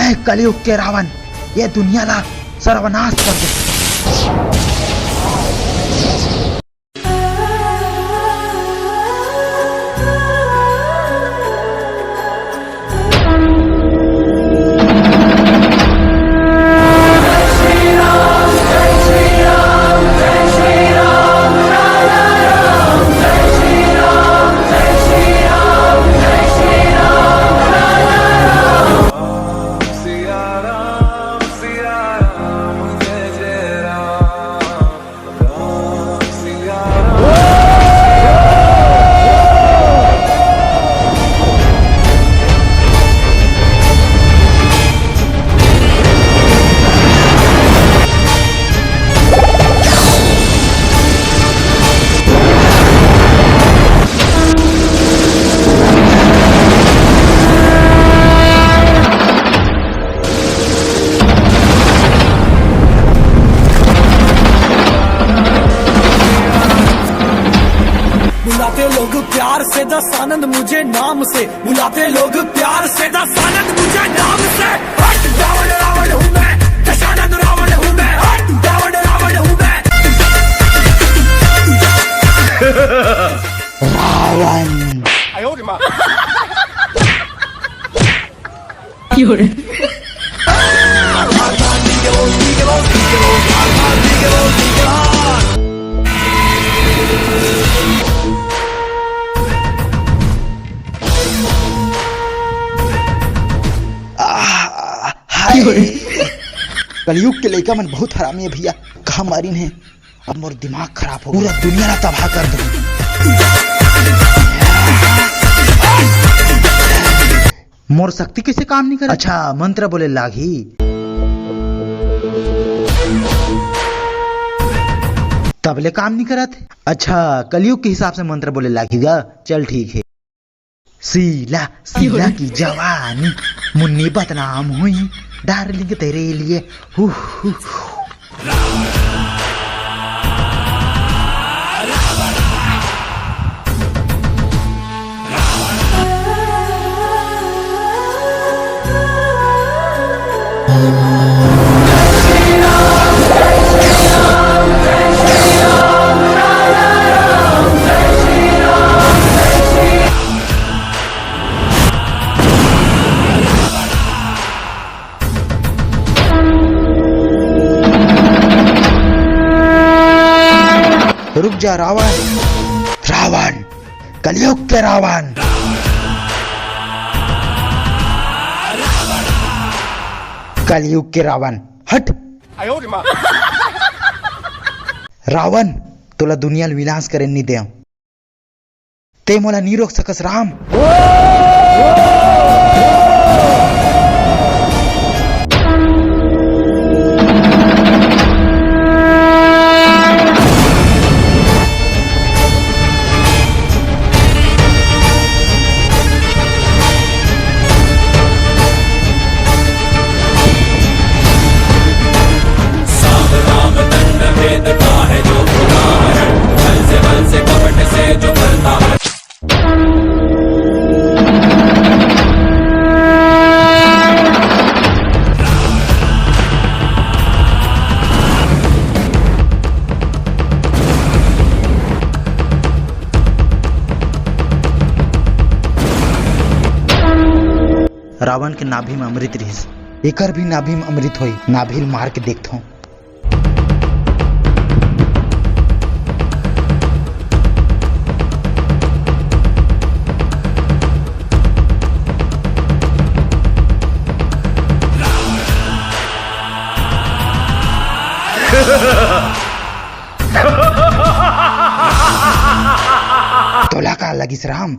मैं कलयुग के रावण ये दुनिया ला सर्वनाश कर दे। बुलाते लोग प्यार से दस आनंद मुझे नाम से, बुलाते लोग प्यार से दस आनंद मुझे नाम से। हट रावण रावण हूँ मैं, दशानंद रावण हूँ मैं, हट रावण रावण हूँ मैं। रावण कलयुग के लड़का मन बहुत हरामी है भैया। कहा मारिन है, अब मोर दिमाग खराब हो पूरा दुनिया ना तबाह कर दो। मोर शक्ति कैसे काम नहीं कर? अच्छा मंत्र बोले लागी। तबले काम नहीं करत। अच्छा कलयुग के हिसाब से मंत्र बोले लागेगा। चल ठीक है। सीला सीला की जवानी मुन्नी बदनाम हुई डार्लिंग तेरे लिए। रुक जा रावण, रावण कलयुग के रावण। कलयुग के रावण हट। रावण तोला दुनिया विनाश करे नहीं दे, ते मोला नहीं रोक सकस राम। रावण के नाभि में अमृत रहीस, एकर भी नाभि में अमृत होई। नाभि मार के देखता हूँ। तोला का लगिस राम,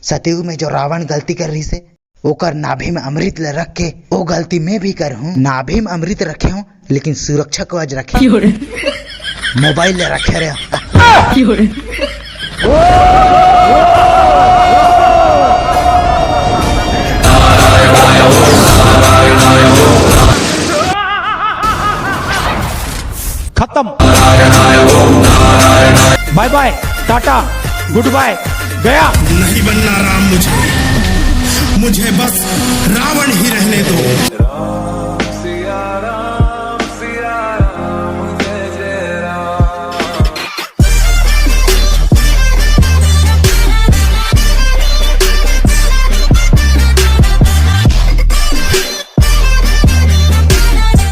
सतयुग में जो रावण गलती कर रही से ओकर नाभि में अमृत ले रख के वो गलती मैं भी कर हूँ। नाभि में अमृत रखे हूँ लेकिन सुरक्षा को आज रखे, मोबाइल ले रखे रहे। खत्म। Bye bye tata goodbye गया। नहीं बनना